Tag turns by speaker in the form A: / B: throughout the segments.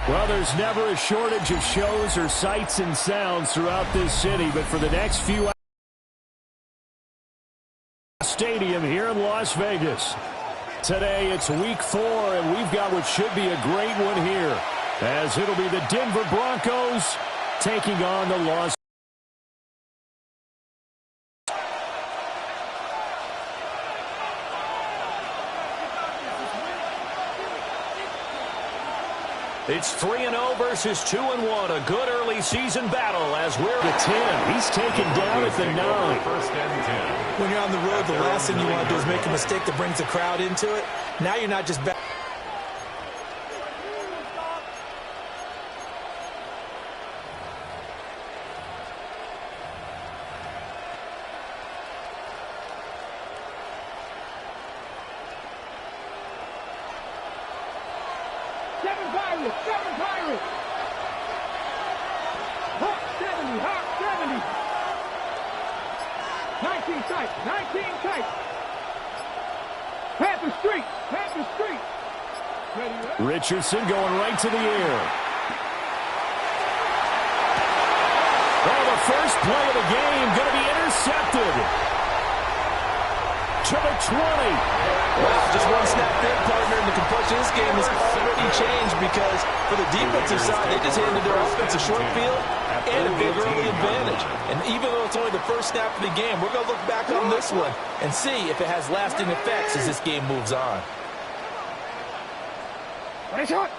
A: Well, there's never a shortage of shows or sights and sounds throughout this city, but for the next few hours, stadium here in Las Vegas. Today it's week 4, and we've got what should be a great one here, as it'll be the Denver Broncos taking on the Las It's 3-0 versus 2-1. A good early season battle as we're at 10. He's taken down at the 9.
B: First and 10.
C: When you're on the road, the last thing you want to do is make a mistake that brings the crowd into it. Now you're not just back.
D: Seven Pirates! Hawk 70! 19 tight! Panther Street! Ready?
A: Richardson going right to the air. Oh, the first play of the game going to be intercepted. To the 20.
C: Wow, just one snap there, partner, and the complexion of this game has already changed because for the defensive side, they just handed their offense a short field and a big early advantage. And even though it's only the first snap of the game, we're going to look back on this one and see if it has lasting effects as this game moves on.
D: Ready, shot!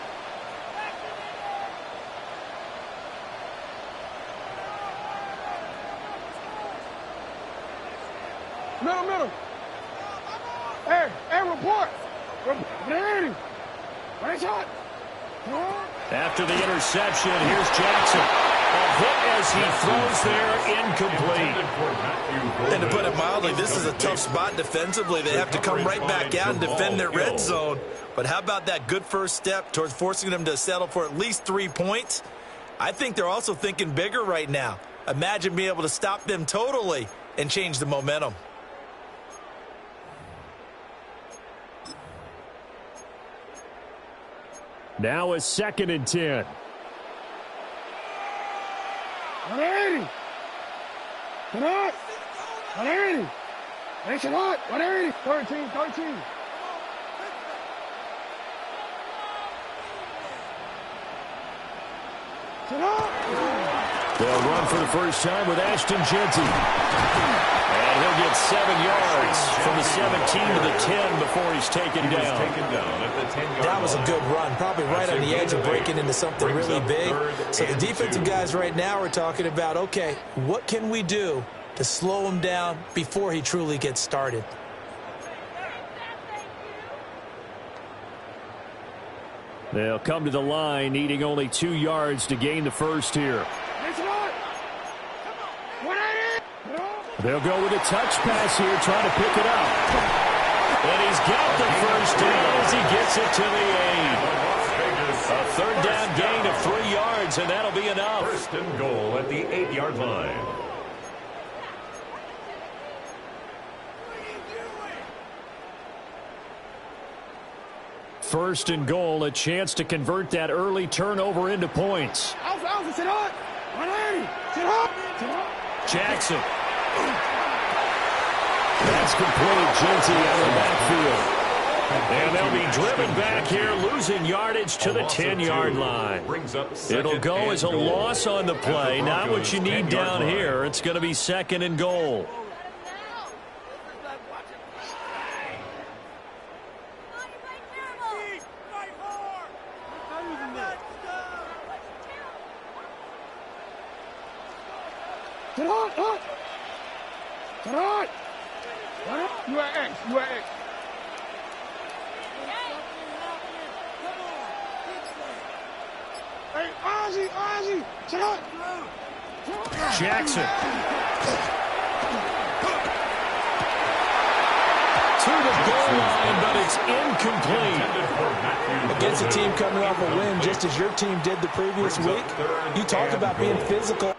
D: Middle! Air report! Ready, shot!
A: After the interception, here's Jackson. A hit as he throws there, incomplete.
C: And to put it mildly, this is a tough spot defensively. They have to come right back out and defend their red zone. But how about that good first step towards forcing them to settle for at least 3 points? I think they're also thinking bigger right now. Imagine being able to stop them totally and change the momentum.
A: Now a 2nd and 10.
D: 180! Come on! 180! Make it hot! 180! 13!
A: They'll run for the first time with Ashton Jeanty. And he'll get 7 yards from the 17 to the 10 before he's taken down.
C: That was a good run, probably right on the edge of breaking into something really big. So the defensive guys right now are talking about, okay, what can we do to slow him down before he truly gets started?
A: They'll come to the line, needing only 2 yards to gain the first here. They'll go with a touch pass here, trying to pick it up. And he's got the first down as he gets it to the 8. A 3rd down gain of 3 yards, and that'll be enough.
B: First and goal at the 8-yard line.
A: First and goal, a chance to convert that early turnover into points.
D: Alpha, sit hot! 180! Sit hot!
A: Jackson. That's complete. Jeanty out of the backfield. And they'll be driven back here, losing yardage to the 10-yard line. It'll go as a loss on the play. Not what you need down here. It's going to be 2nd and goal.
D: Sit hot! You are X. Hey, Ozzy! Sit hot!
A: Jackson. To the goal line, but it's incomplete.
C: Against a team coming off a win, just as your team did the previous week, you talk about being physical.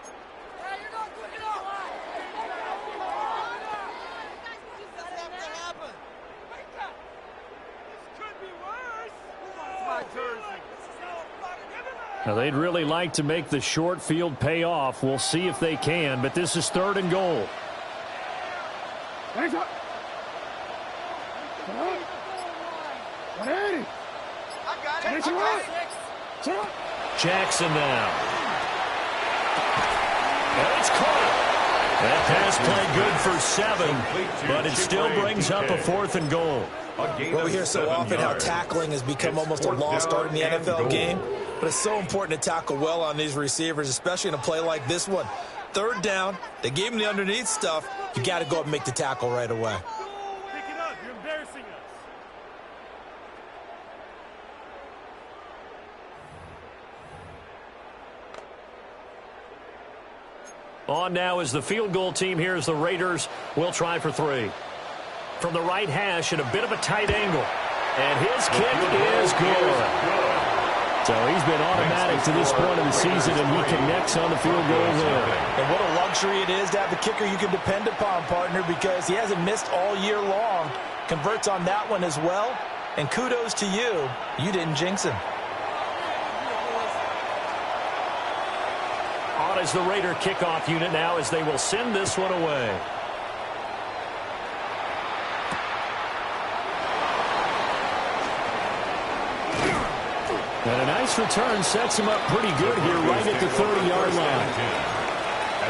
A: Now, they'd really like to make the short field pay off. We'll see if they can, but this is 3rd and goal.
D: Hands up.
A: Jackson now. And it's caught. That pass play good for 7, but it still brings up a 4th and goal.
C: Well, we hear so often how tackling has become almost a lost art in the NFL game, but it's so important to tackle well on these receivers, especially in a play like this one. 3rd down, they gave him the underneath stuff. You got to go up and make the tackle right away.
D: Pick it up. You're embarrassing us.
A: On now is the field goal team. Here's the Raiders. We'll try for 3. From the right hash at a bit of a tight angle. And his kick is good. So he's been automatic to this point of the season, and he connects on the field goal there.
C: And what a luxury it is to have the kicker you can depend upon, partner, because he hasn't missed all year long. Converts on that one as well. And kudos to you. You didn't jinx him.
A: On is the Raider kickoff unit now as they will send this one away. And a nice return sets him up pretty good here right at the 30-yard line.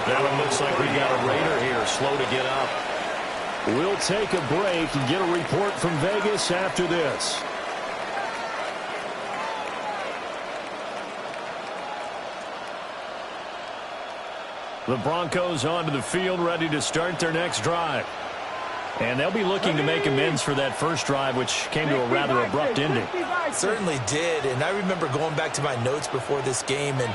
A: That one looks like we got a Raider here, slow to get up. We'll take a break and get a report from Vegas after this. The Broncos onto the field, ready to start their next drive. And they'll be looking to make amends for that first drive, which came to a rather abrupt ending.
C: Certainly did, and I remember going back to my notes before this game, and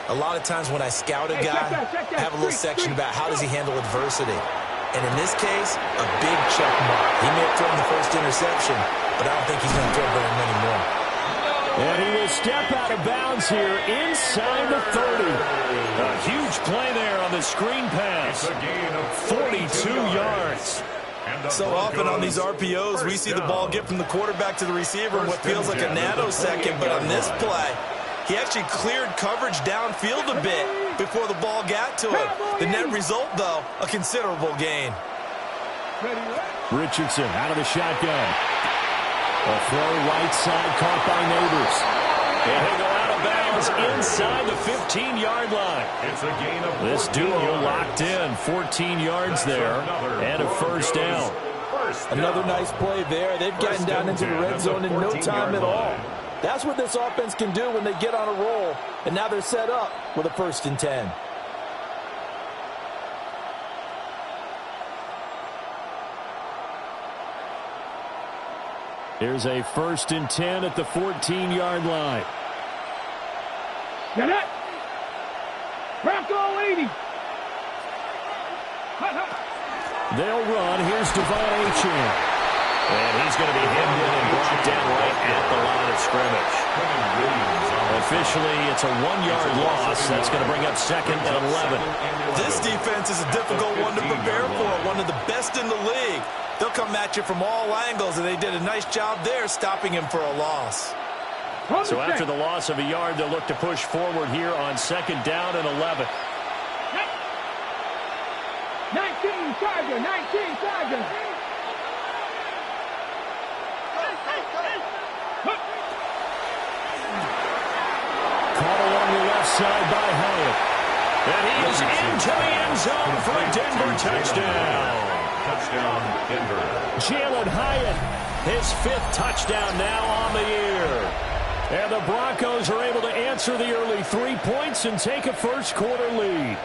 C: a lot of times when I scout a guy, I have a little section about how does he handle adversity. And in this case, a big check mark. He may have thrown the first interception, but I don't think he's going to throw very many more.
A: And he will step out of bounds here inside the 30. A huge play there on the screen pass. 42 yards.
C: So often on these RPOs, we see the ball get from the quarterback to the receiver in what feels like a nanosecond. But on this play, he actually cleared coverage downfield a bit before the ball got to him. The net result, though, a considerable gain.
A: Richardson out of the shotgun. A throw right side caught by Neighbors. And they go out of bounds inside the 15-yard line.
B: It's a gain of
A: this duo locked in. 14 yards there and a first down.
C: Another nice play there. They've gotten down into the red zone in no time at all. That's what this offense can do when they get on a roll. And now they're set up with a 1st and 10.
A: Here's a 1st and 10 at the 14-yard line.
D: Get it. Bronco 80.
A: They'll run. Here's Devon Achane. And he's going to be hemmed in and brought down right at the line of scrimmage. Officially, it's a 1-yard loss. That's going to bring up 2nd and 11.
C: This defense is a difficult one to prepare for. One of the best in the league. They'll come at you from all angles, and they did a nice job there stopping him for a loss.
A: So after the loss of a yard, they'll look to push forward here on 2nd down and 11.
D: 19 Charger, 19 Charger.
A: Caught along the left side by Hyatt. And he is into the end zone for a Denver touchdown.
B: Touchdown, Denver.
A: Jalen Hyatt, his 5th touchdown now on the year. And the Broncos are able to answer the early 3 points and take a first-quarter lead.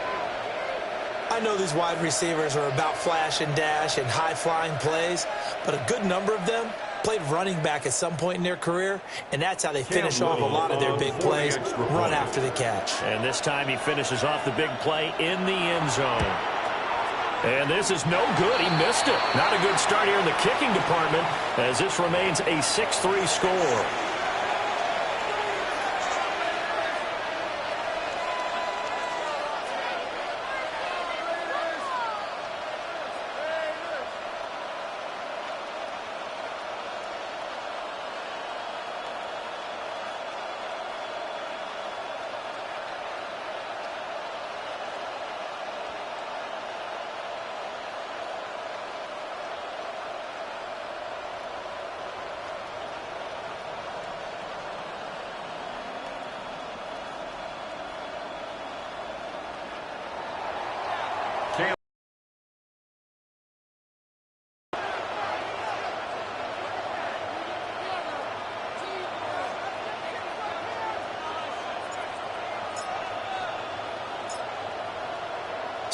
C: I know these wide receivers are about flash and dash and high-flying plays, but a good number of them played running back at some point in their career, and that's how they finish off a lot of their big plays, run after the catch.
A: And this time he finishes off the big play in the end zone. And this is no good. He missed it. Not a good start here in the kicking department as this remains a 6-3 score.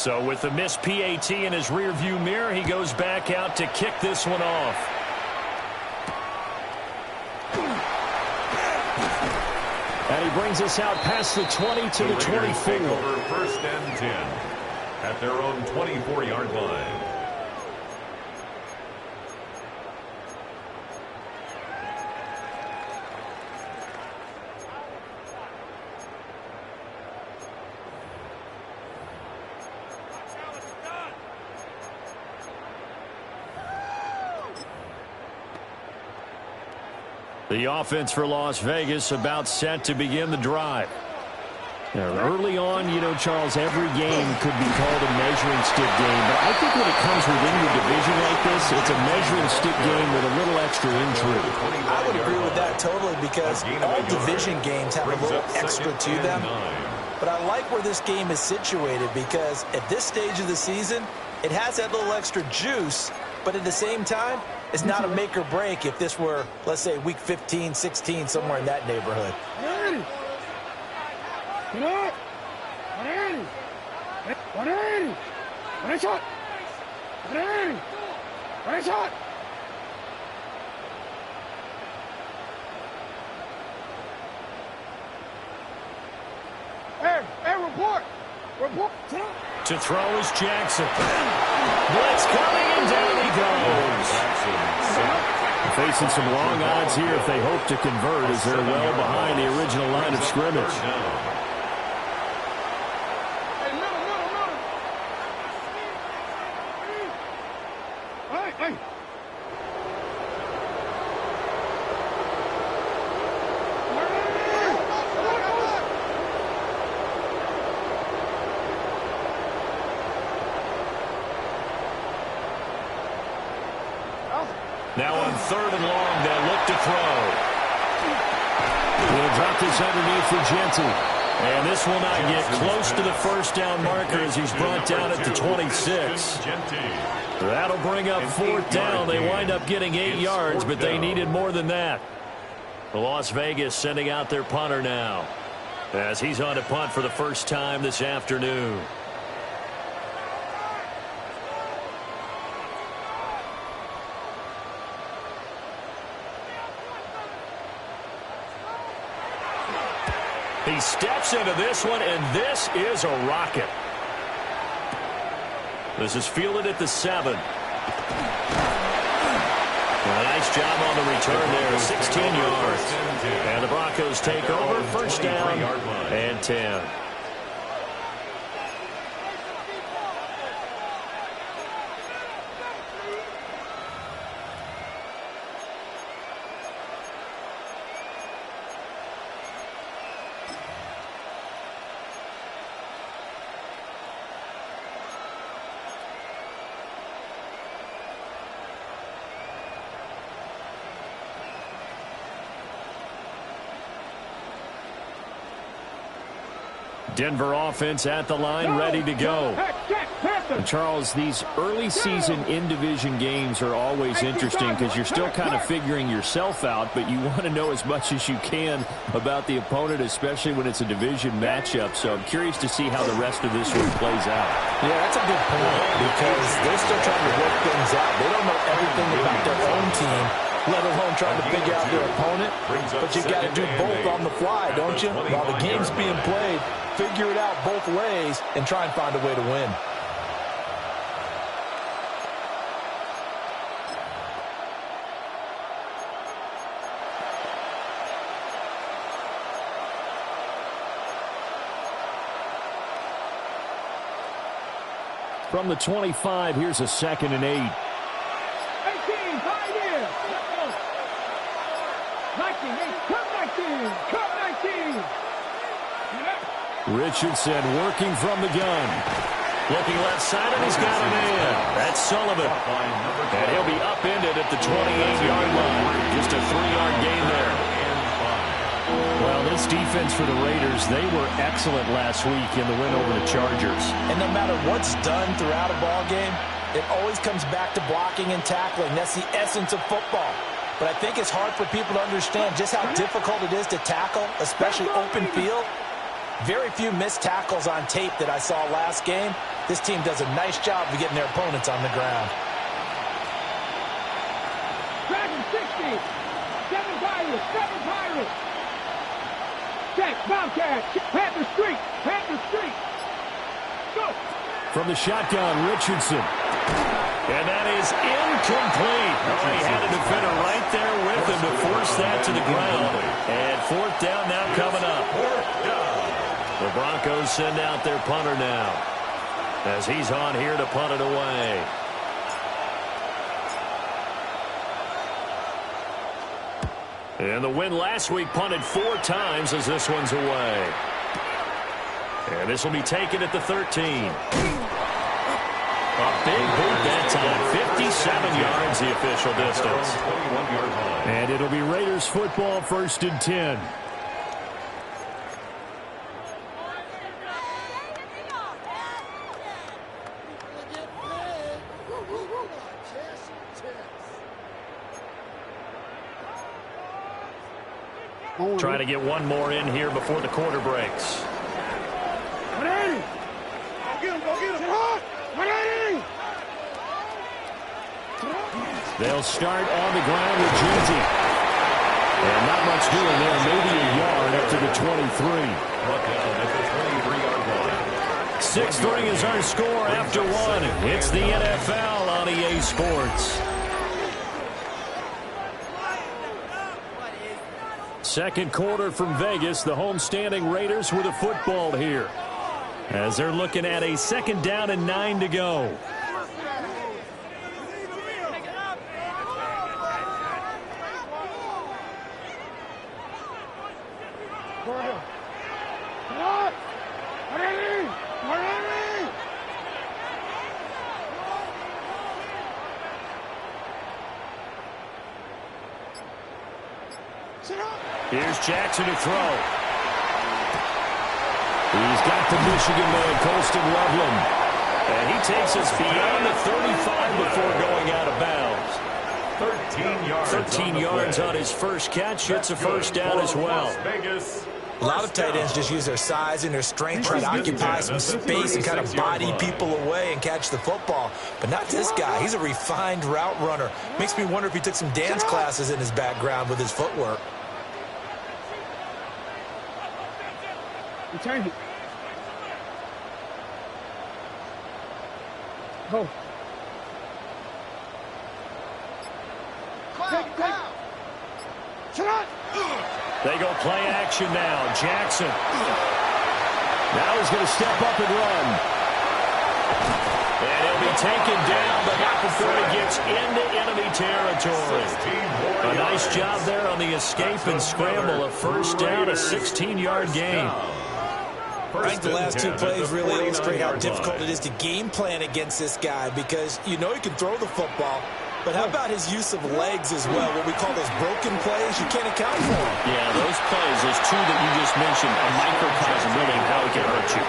A: So with the missed PAT in his rearview mirror, he goes back out to kick this one off. And he brings us out past the 20 to the 24.
B: Over 1st and 10 at their own 24-yard line.
A: The offense for Las Vegas about set to begin the drive. Now, early on, you know, Charles, every game could be called a measuring stick game. But I think when it comes within your division like this, it's a measuring stick game with a little extra intrigue.
C: I would agree with that totally because all division games have a little extra to them. But I like where this game is situated because at this stage of the season, it has that little extra juice. But at the same time, it's not a make or break if this were, let's say, week 15, 16, somewhere in that neighborhood.
D: Report.
A: To throw is Jackson. Blitz coming, and down he goes. Facing some long odds here if they hope to convert as they're well behind the original line of scrimmage.
D: Hey.
A: Now on 3rd and long, they'll look to throw. He'll drop this underneath for Genty. And this will not get close to the first down marker as he's brought down at the 26. That'll bring up 4th down. They wind up getting 8 yards, but they needed more than that. Las Vegas sending out their punter now as he's on to punt for the first time this afternoon. He steps into this one, and this is a rocket. This is fielded at the 7. A nice job on the return there, 16 yards. And the Broncos take over, first down and 10. Denver offense at the line, ready to go. And Charles, these early season in-division games are always interesting because you're still kind of figuring yourself out, but you want to know as much as you can about the opponent, especially when it's a division matchup. So I'm curious to see how the rest of this one plays out.
C: Yeah, that's a good point because they're still trying to work things out. They don't know everything about their own team, let alone trying to figure out their opponent. But you got to do both on the fly, don't you? While the game's being played, figure it out both ways and try and find a way to win.
A: From the 25, here's a 2nd and 8.
D: 18, pioneer. 19, come 19.
A: Richardson working from the gun. Looking left side, and he's got him in. That's Sullivan. And he'll be upended at the 28-yard line. Just a 3-yard gain there. Well, this defense for the Raiders, they were excellent last week in the win over the Chargers.
C: And no matter what's done throughout a ball game, it always comes back to blocking and tackling. That's the essence of football. But I think it's hard for people to understand just how difficult it is to tackle, especially open field. Very few missed tackles on tape that I saw last game. This team does a nice job of getting their opponents on the ground.
D: Dragon 60. 7 Pirates. 7 Pirates. Check. Bobcat. Panther Street. Panther Street. Go.
A: From the shotgun, Richardson. And that is incomplete. Oh, he had a defender right there with him to force that to the ground. And 4th down now coming up. The Broncos send out their punter now, as he's on here to punt it away. And the win last week punted 4 times as this one's away. And this will be taken at the 13. A big boot that time. 57 yards the official distance. And it'll be Raiders football, 1st and 10. Trying to get one more in here before the quarter breaks.
D: Go get him, go get him.
A: They'll start on the ground with Genty. And not much doing there, maybe a yard up to the 23. 6-3 is our score after 1. It's the NFL on EA Sports. Second quarter from Vegas, the homestanding Raiders with a football here, as they're looking at a 2nd down and 9 to go. Here's Jackson to throw. He's got the Michigan man, Colston Loveland. And he takes us beyond the 35 before going out of bounds. 13 yards on his first catch. It's a 1st down as well.
C: A lot of tight ends just use their size and their strength, try to occupy some space and kind of body people away and catch the football. But not this guy. He's a refined route runner. Makes me wonder if he took some dance classes in his background with his footwork.
D: Return it. Go. Take. Shut.
A: They go play action now. Jackson. Now he's going to step up and run. And he'll be taken down, but not before he gets into enemy territory. A nice job there on the escape and scramble. A 1st down, a 16-yard gain.
C: I think the last 2 plays really illustrate how difficult it is to game plan against this guy, because you know he can throw the football, but how about his use of legs as well? What we call those broken plays, you can't account for them.
A: Yeah, those plays, those 2 that you just mentioned, a microcosm really of how he can hurt you.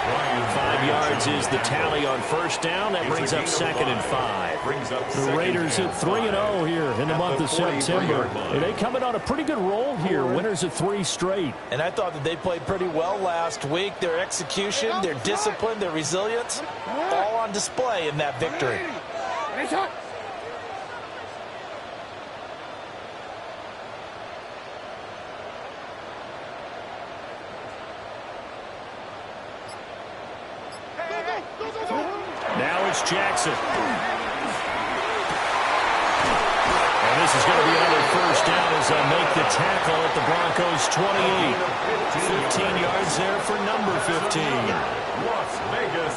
A: 5 yards is the tally on 1st down. That brings up 2nd and 5. The Raiders at 3-0 here in the month of September. They coming on a pretty good roll here. Winners of 3 straight.
C: And I thought that they played pretty well last week. Their execution, their discipline, their resilience, all on display in that victory.
A: Now it's Jackson. And this is going to be another 1st down as they make the tackle at the Broncos' 28. 15 yards there for number 15.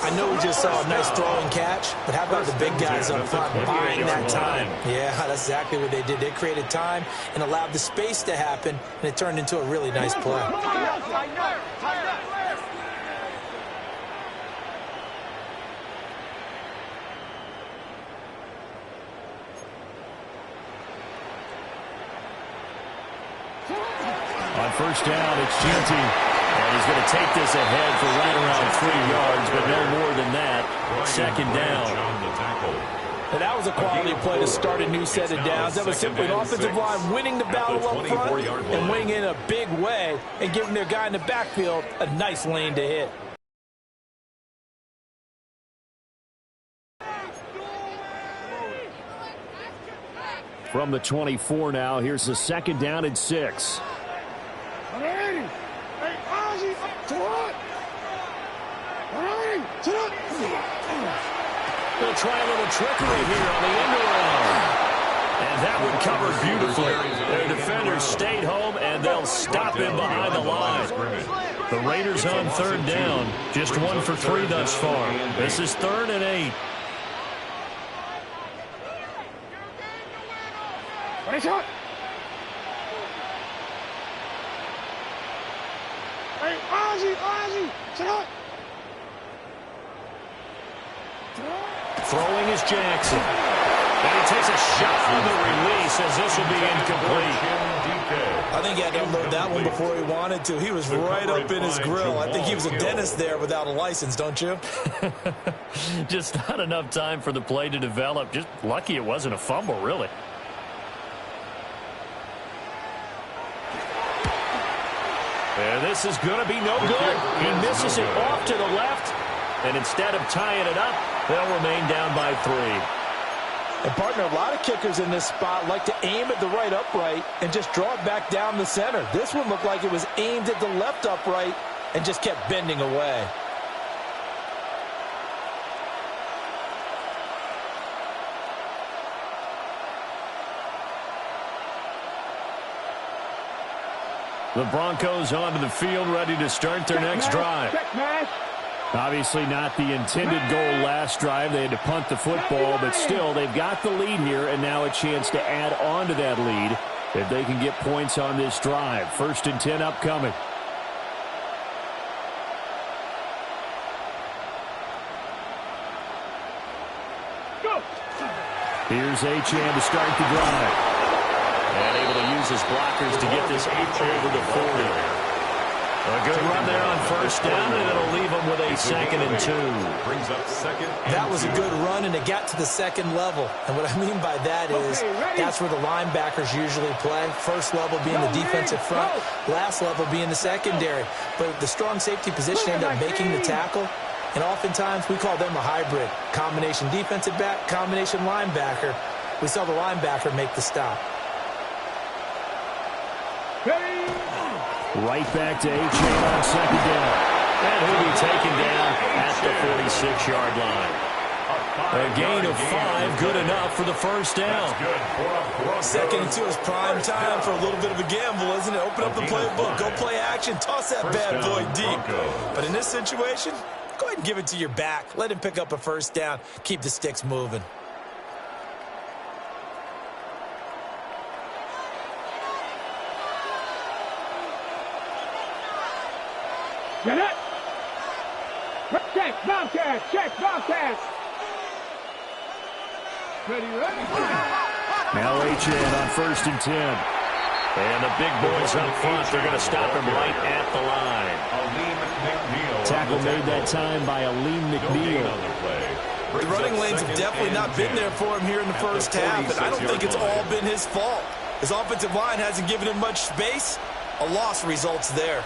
C: I know we just saw a nice throw and catch, but how about the big guys up front buying that time? Yeah, that's exactly what they did. They created time and allowed the space to happen, and it turned into a really nice play.
A: On 1st down, it's Genty. And he's going to take this ahead for right around 3 yards, but no more than that. 2nd down.
C: And that was a quality play to start a new set of downs. That was simply an offensive line winning the battle up front and winning in a big way and giving their guy in the backfield a nice lane to hit.
A: From the 24 now, here's the 2nd down and 6. They'll try a little trickery here on the end around. And that one covered beautifully. Their defenders stayed home, and they'll stop him behind the line. The Raiders on 3rd down. Just 1 for 3 thus far. This is 3rd and 8.
D: Hey, Ozzie, sit up.
A: Throwing is Jackson. And he takes a shot on the release as this will be incomplete.
C: I think he had to unload that one before he wanted to. He was right up in his grill. I think he was a dentist there without a license, don't you?
A: Just not enough time for the play to develop. Just lucky it wasn't a fumble, really. And this is going to be no good. He misses it off to the left. And instead of tying it up, they'll remain down by 3.
C: And, partner, a lot of kickers in this spot like to aim at the right upright and just draw it back down the center. This one looked like it was aimed at the left upright and just kept bending away.
A: The Broncos onto the field, ready to start their next drive. Obviously not the intended goal last drive. They had to punt the football, but still, they've got the lead here, and now a chance to add on to that lead if they can get points on this drive. 1st and 10 upcoming.
D: Go.
A: Here's Achane to start the drive. And able to use his blockers to get this over the 40. A good run there on 1st down, and it'll leave them with a 2nd and 2.
B: Brings up 2nd and 2.
C: That was a good run, and it got to the 2nd level. And what I mean by that is that's where the linebackers usually play. First level being the defensive front, last level being the secondary. But the strong safety position ended up making the tackle. And oftentimes we call them a hybrid. Combination defensive back, combination linebacker. We saw the linebacker make the stop.
A: Right back to Achane on 2nd down. And he'll be taken down at the 46-yard line. A gain of 5, good enough for the 1st down.
C: 2nd and 2 is prime time for a little bit of a gamble, isn't it? Open up the playbook, go play action, toss that bad boy deep. But in this situation, go ahead and give it to your back. Let him pick up a 1st down. Keep the sticks moving.
D: Get it. Check, Bobcat. Check, Bobcat. Ready.
A: Now Achane on 1st and 10. And the big boys up front, they're going to stop him right at the line. Tackle made that time by Aleem McNeil.
C: The running lanes have definitely not been there for him here in the 1st half, and I don't think it's all been his fault. His offensive line hasn't given him much space. A loss results there.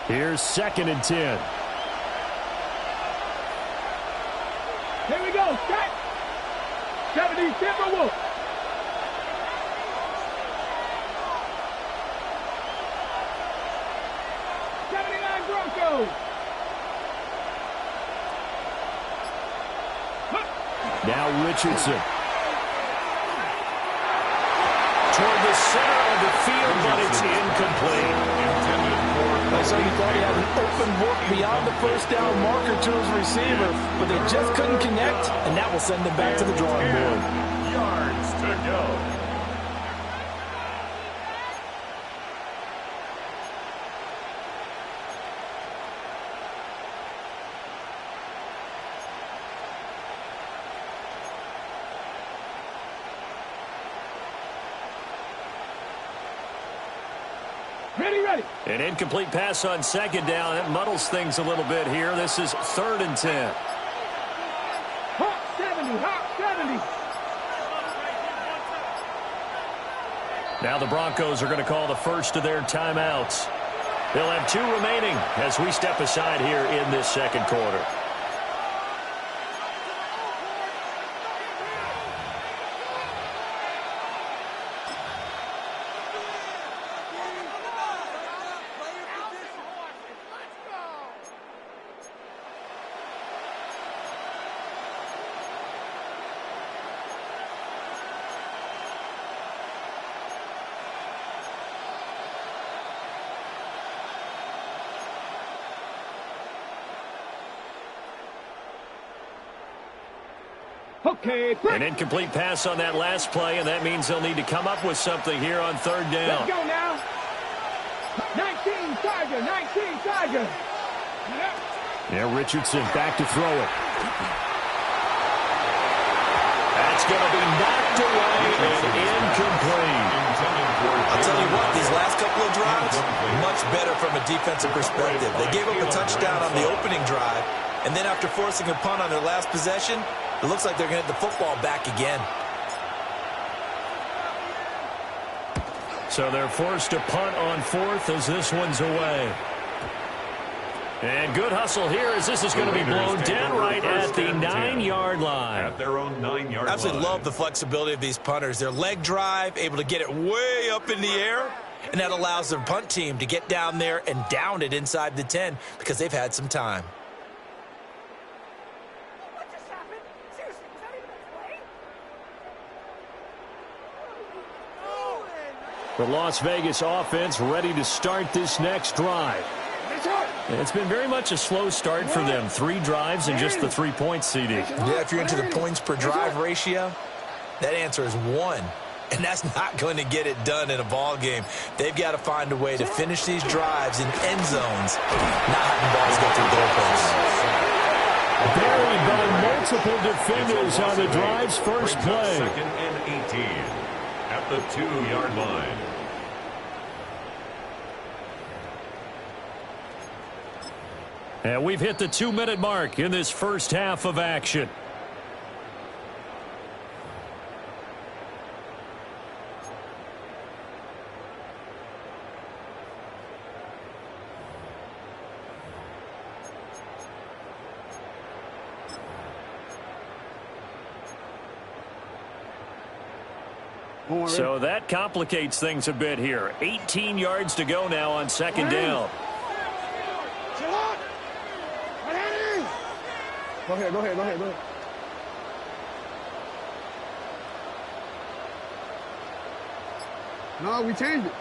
A: Here's 2nd and 10.
D: Here we go. Set. 70 Timberwolves. Broncos.
A: Now Richardson. Toward the center of the field, but it's incomplete.
C: So you thought he had an open look beyond the 1st down marker to his receiver, but they just couldn't connect, and that will send them back to the drawing board.
B: Yards to go.
D: Ready.
A: An incomplete pass on second down. That muddles things a little bit here. This is 3rd and 10.
D: Hot 70.
A: Now the Broncos are going to call the first of their timeouts. They'll have 2 remaining as we step aside here in this second quarter.
D: Okay,
A: an incomplete pass on that last play, and that means they'll need to come up with something here on 3rd down.
D: Let's go now. 19 Tiger.
A: Yeah, Richardson back to throw it. That's going to be knocked away and incomplete.
C: I'll tell you what, these last couple of drives, much better from a defensive perspective. They gave up a touchdown on the opening drive, and then after forcing a punt on their last possession, it looks like they're going to get the football back again.
A: So they're forced to punt on 4th as this one's away. And good hustle here as this is going to be blown dead right at the 9-yard line.
B: At their own 9-yard line.
C: Absolutely love the flexibility of these punters. Their leg drive, able to get it way up in the air, and that allows their punt team to get down there and down it inside the 10 because they've had some time.
A: The Las Vegas offense ready to start this next drive. It's been very much a slow start for them. 3 drives and just the 3 points, CD.
C: Yeah, if you're into the points per drive ratio, that answer is 1. And that's not going to get it done in a ball game. They've got to find a way to finish these drives in end zones, not having balls go through goalposts.
A: Buried by multiple defenders on the drive's first play.
B: 2nd and 18 at the 2-yard line.
A: And we've hit the 2-minute mark in this first half of action. So that complicates things a bit here. 18 yards to go now on 2nd down.
D: Go ahead. No, we changed it.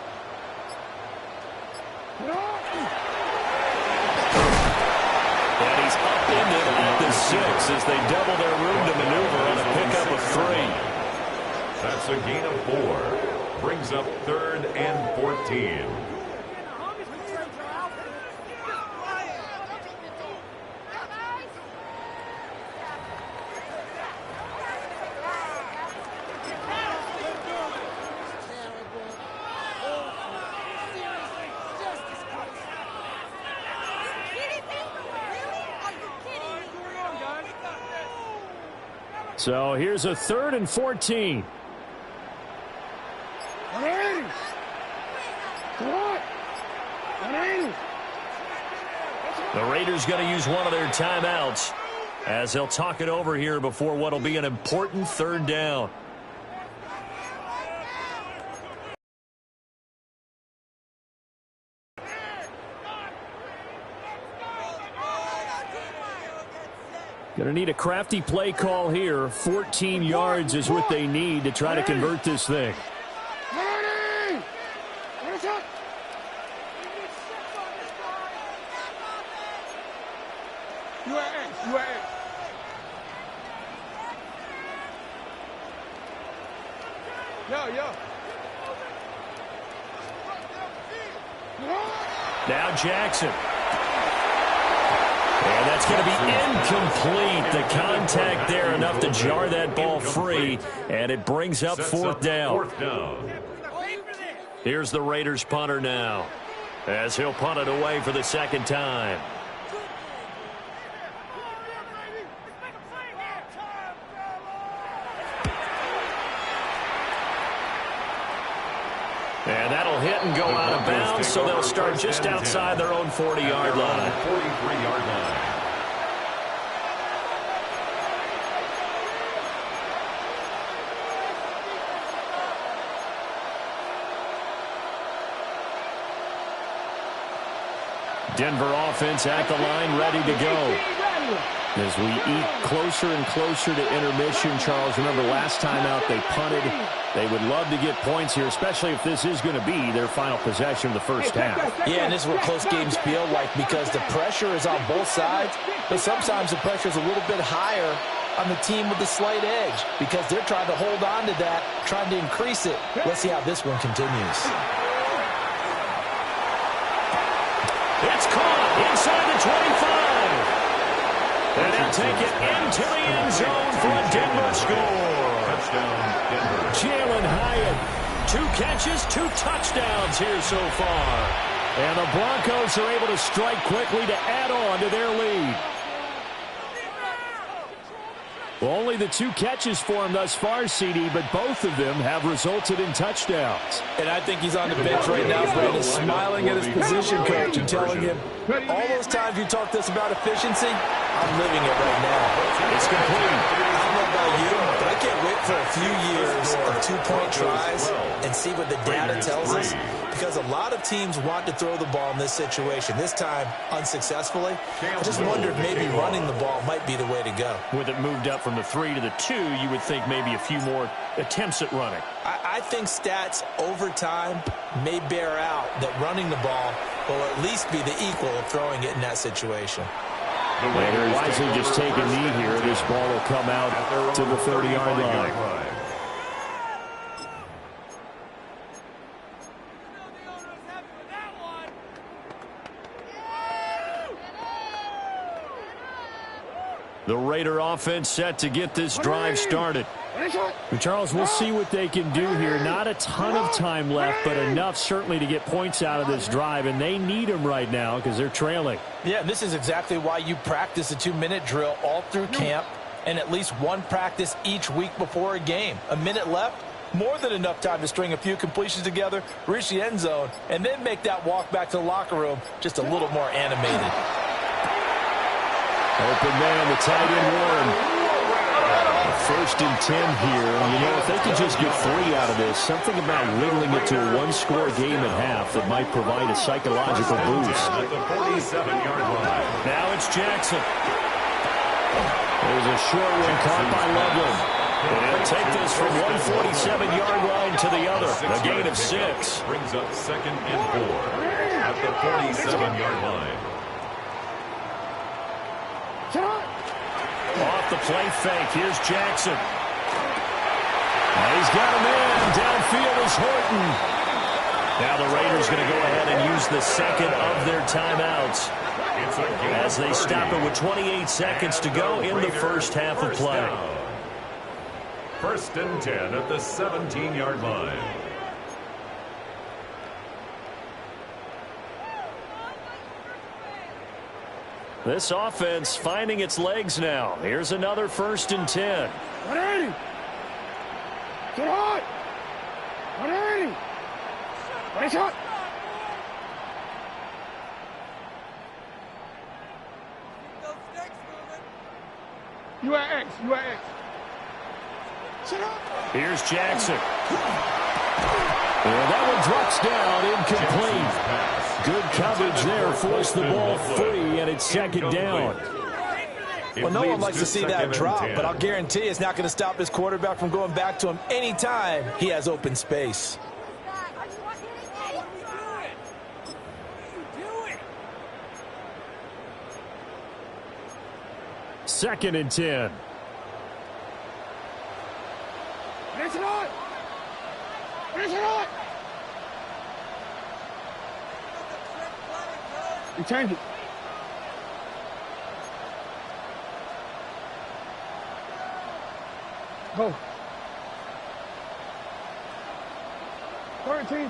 A: And he's upended at the 6 as they double their room to maneuver on a pickup of 3.
B: That's a gain of 4. Brings up 3rd and 14.
A: So here's a 3rd and 14. The Raiders going to use one of their timeouts as they'll talk it over here before what will be an important 3rd down. Going to need a crafty play call here. 14 yards is what they need to try to convert this thing. Now Jackson. And that's going to be incomplete. The contact there enough to jar that ball free, and it brings up 4th down.
B: Here's
A: Here's the Raiders punter now. as he'll punt it away for the second time. And that'll hit and go out of bounds, so they'll start just outside their own 40-yard line.
B: 43-yard line.
A: Denver offense at the line, ready to go. As we eat closer and closer to intermission, Charles, remember last time out they punted. They would love to get points here, especially if this is going to be their final possession of the first half.
C: Yeah, and this is what close games feel like because the pressure is on both sides, but sometimes the pressure is a little bit higher on the team with the slight edge because they're trying to hold on to that, trying to increase it. Let's see how this one continues.
A: It's caught inside the 25. And they'll take it into the end zone for a Denver score.
B: Touchdown, Denver.
A: Jalen Hyatt, 2 catches, 2 touchdowns here so far. And the Broncos are able to strike quickly to add on to their lead. Well, only the 2 catches for him thus far, CD, but both of them have resulted in touchdowns.
C: And I think he's on the bench right now, Brandon, smiling at his position coach and telling him, all those times you talk to us about efficiency, I'm living it right now.
A: It's complete.
C: I don't know about you, but I can't wait for a few years of 2-point tries and see what the data tells us. Because a lot of teams want to throw the ball in this situation. This time, unsuccessfully. I just wonder if maybe running the ball might be the way to go.
A: With it moved up from the 3 to the 2, you would think maybe a few more attempts at running.
C: I think stats over time may bear out that running the ball will at least be the equal of throwing it in that situation.
A: Well, they're wisely just take a knee here. This ball will come out to the 30-yard line. The Raider offense set to get this drive started. Charles, we'll see what they can do here. Not a ton of time left, but enough certainly to get points out of this drive, and they need them right now because they're trailing.
C: Yeah, this is exactly why you practice a 2-minute drill all through camp and at least one practice each week before a game. A minute left, more than enough time to string a few completions together, reach the end zone, and then make that walk back to the locker room just a little more animated.
A: Open man, the tight end Warren. 1st and 10 here. And, you know, if they could just get 3 out of this, something about whittling it to a 1-score game at half that might provide a psychological boost.
B: At the 47-yard line.
A: Now it's Jackson. There's a short one caught by Loveland. And he'll take this from one 47-yard line to the other. A gain of 6.
B: Brings up 2nd and 4 at the 47-yard line.
A: Off the play fake. Here's Jackson. And he's got a man. Downfield is Horton. Now the Raiders going to go ahead and use the second of their timeouts as they stop it with 28 seconds to go in the first half of play.
B: 1st and 10 at the 17-yard line.
A: This offense finding its legs now. Here's another 1st and 10.
D: 180. Get hot. 180. What is hot? You at X. You at X. Sit up.
A: Here's Jackson. And that one drops down, incomplete. Good coverage there, forced the ball free, and it's 2nd down.
C: Well, no one likes to see that drop, but I'll guarantee it's not going to stop his quarterback from going back to him anytime he has open space.
A: Second and 10.
D: Finish it on. Finish it on. You change it. Go. 13.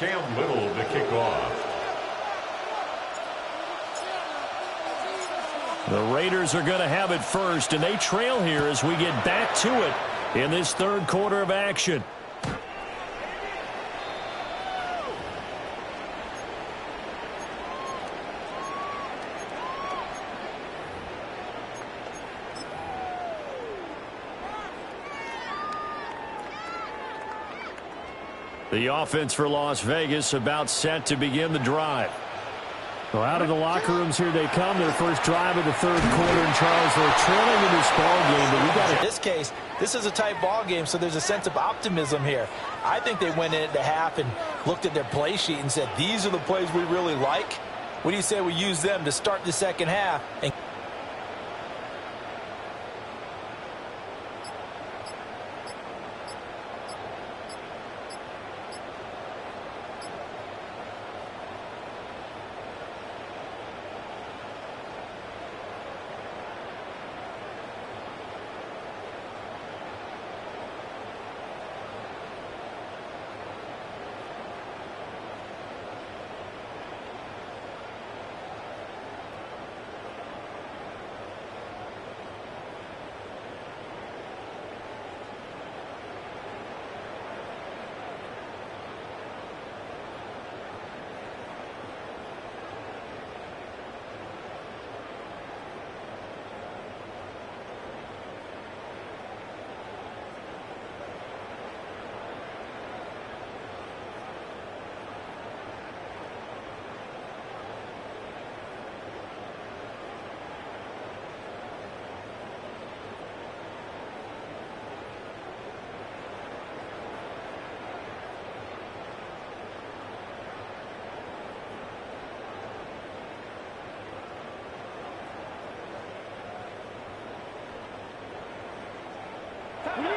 B: Cam Little to kick off.
A: The Raiders are going to have it first, and they trail here as we get back to it in this third quarter of action. The offense for Las Vegas about set to begin the drive. Well, out of the locker rooms here they come. Their first drive of the third quarter. And Charles, they're trailing in this ball game, but we got
C: in this case, this is a tight ball game, so there's a sense of optimism here. I think they went into half and looked at their play sheet and said, these are the plays we really like. What do you say we use them to start the second half? And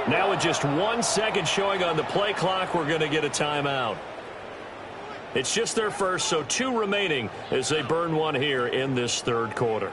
A: now with just 1 second showing on the play clock, we're going to get a timeout. It's just their first, so 2 remaining as they burn one here in this third quarter.